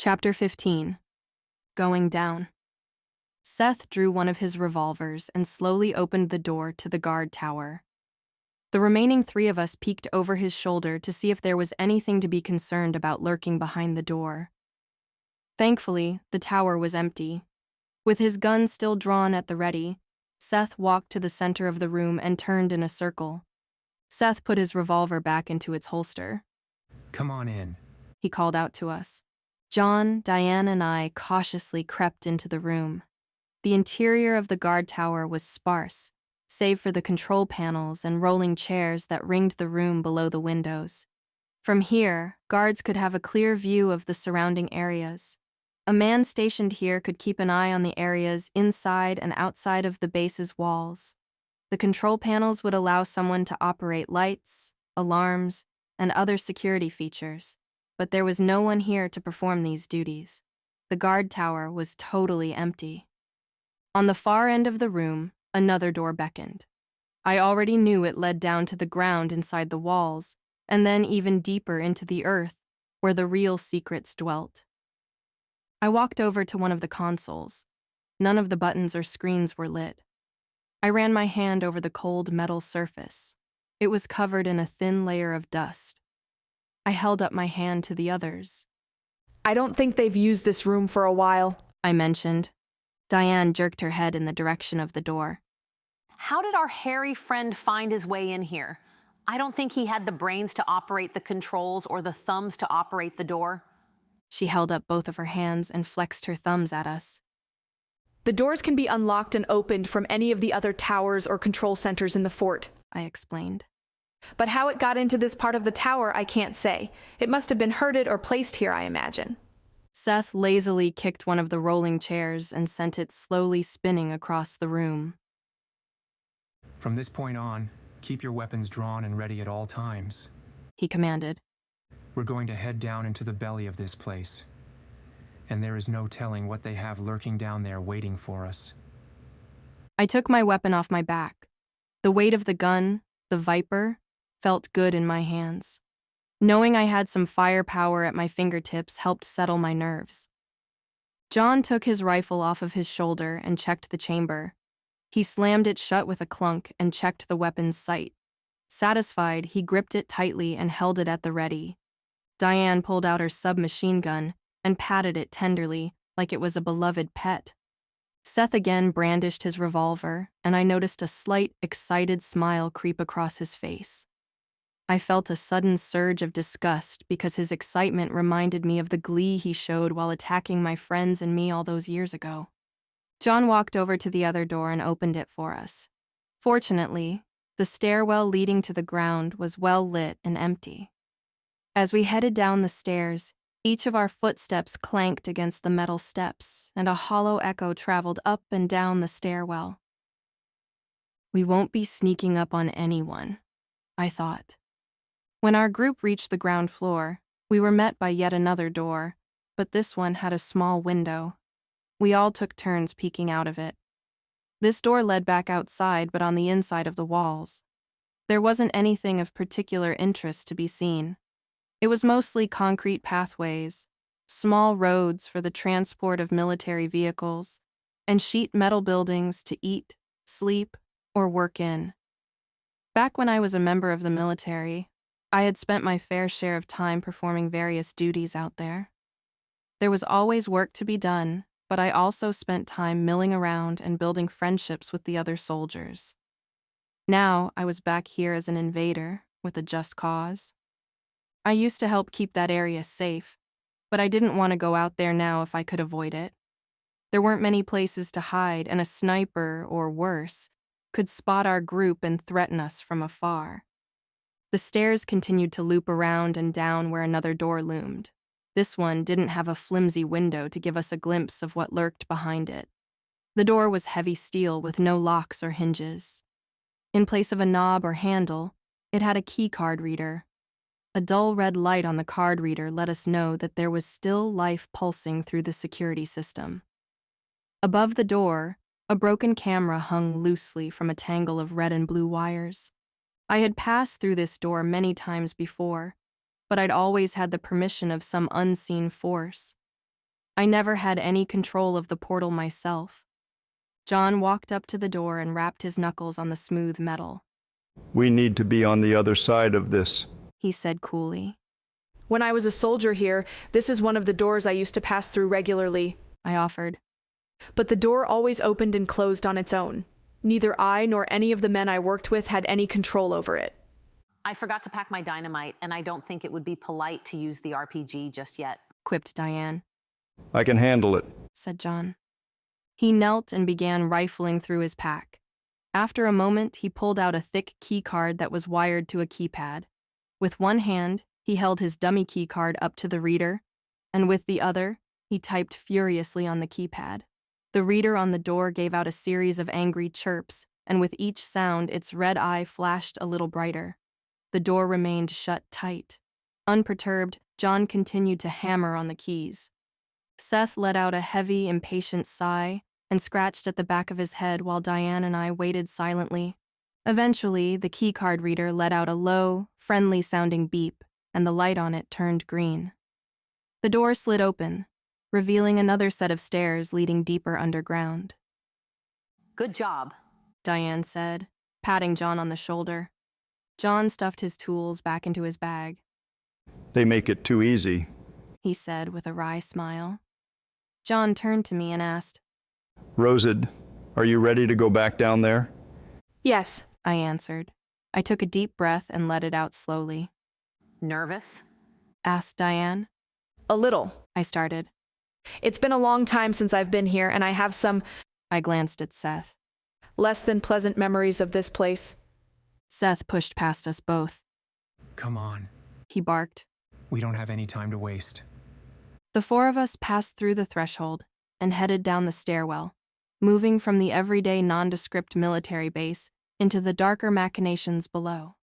Chapter 15. Going Down. Seth drew one of his revolvers and slowly opened the door to the guard tower. The remaining three of us peeked over his shoulder to see if there was anything to be concerned about lurking behind the door. Thankfully, the tower was empty. With his gun still drawn at the ready, Seth walked to the center of the room and turned in a circle. Seth put his revolver back into its holster. "Come on in," he called out to us. John, Diane, and I cautiously crept into the room. The interior of the guard tower was sparse, save for the control panels and rolling chairs that ringed the room below the windows. From here, guards could have a clear view of the surrounding areas. A man stationed here could keep an eye on the areas inside and outside of the base's walls. The control panels would allow someone to operate lights, alarms, and other security features, but there was no one here to perform these duties. The guard tower was totally empty. On the far end of the room, another door beckoned. I already knew it led down to the ground inside the walls, and then even deeper into the earth, where the real secrets dwelt. I walked over to one of the consoles. None of the buttons or screens were lit. I ran my hand over the cold metal surface. It was covered in a thin layer of dust. I held up my hand to the others. "I don't think they've used this room for a while," I mentioned. Diane jerked her head in the direction of the door. "How did our hairy friend find his way in here? I don't think he had the brains to operate the controls or the thumbs to operate the door." She held up both of her hands and flexed her thumbs at us. "The doors can be unlocked and opened from any of the other towers or control centers in the fort," I explained. "But how it got into this part of the tower, I can't say. It must have been herded or placed here, I imagine." Seth lazily kicked one of the rolling chairs and sent it slowly spinning across the room. "From this point on, keep your weapons drawn and ready at all times," he commanded. "We're going to head down into the belly of this place, and there is no telling what they have lurking down there waiting for us." I took my weapon off my back. The weight of the gun, the Viper, felt good in my hands. Knowing I had some firepower at my fingertips helped settle my nerves. John took his rifle off of his shoulder and checked the chamber. He slammed it shut with a clunk and checked the weapon's sight. Satisfied, he gripped it tightly and held it at the ready. Diane pulled out her submachine gun and patted it tenderly, like it was a beloved pet. Seth again brandished his revolver, and I noticed a slight, excited smile creep across his face. I felt a sudden surge of disgust because his excitement reminded me of the glee he showed while attacking my friends and me all those years ago. John walked over to the other door and opened it for us. Fortunately, the stairwell leading to the ground was well lit and empty. As we headed down the stairs, each of our footsteps clanked against the metal steps, and a hollow echo traveled up and down the stairwell. We won't be sneaking up on anyone, I thought. When our group reached the ground floor, we were met by yet another door, but this one had a small window. We all took turns peeking out of it. This door led back outside, but on the inside of the walls. There wasn't anything of particular interest to be seen. It was mostly concrete pathways, small roads for the transport of military vehicles, and sheet metal buildings to eat, sleep, or work in. Back when I was a member of the military, I had spent my fair share of time performing various duties out there. There was always work to be done, but I also spent time milling around and building friendships with the other soldiers. Now I was back here as an invader with a just cause. I used to help keep that area safe, but I didn't want to go out there now if I could avoid it. There weren't many places to hide, and a sniper, or worse, could spot our group and threaten us from afar. The stairs continued to loop around and down where another door loomed. This one didn't have a flimsy window to give us a glimpse of what lurked behind it. The door was heavy steel with no locks or hinges. In place of a knob or handle, it had a key card reader. A dull red light on the card reader let us know that there was still life pulsing through the security system. Above the door, a broken camera hung loosely from a tangle of red and blue wires. I had passed through this door many times before, but I'd always had the permission of some unseen force. I never had any control of the portal myself. John walked up to the door and rapped his knuckles on the smooth metal. We need to be on the other side of this, He said coolly. When I was a soldier here, this is one of the doors I used to pass through regularly. I offered. But the door always opened and closed on its own. Neither I nor any of the men I worked with had any control over it. I forgot to pack my dynamite, and I don't think it would be polite to use the RPG just yet. Quipped Diane, I can handle it. said John. He knelt and began rifling through his pack. After a moment, he pulled out a thick key card that was wired to a keypad. With one hand, he held his dummy key card up to the reader, and with the other, he typed furiously on the keypad. The reader on the door gave out a series of angry chirps, and with each sound, its red eye flashed a little brighter. The door remained shut tight. Unperturbed, John continued to hammer on the keys. Seth let out a heavy, impatient sigh and scratched at the back of his head while Diane and I waited silently. Eventually, the keycard reader let out a low, friendly-sounding beep, and the light on it turned green. The door slid open, revealing another set of stairs leading deeper underground. Good job. Diane said, patting John on the shoulder. John stuffed his tools back into his bag. They make it too easy. He said with a wry smile. John turned to me and asked, Rosid, are you ready to go back down there? Yes. I answered. I took a deep breath and let it out slowly. Nervous? Asked Diane. A little. I started. It's been a long time since I've been here, and I have some I glanced at Seth. less than pleasant memories of this place. Seth pushed past us both. Come on. He barked. We don't have any time to waste. The four of us passed through the threshold and headed down the stairwell, moving from the everyday nondescript military base into the darker machinations below.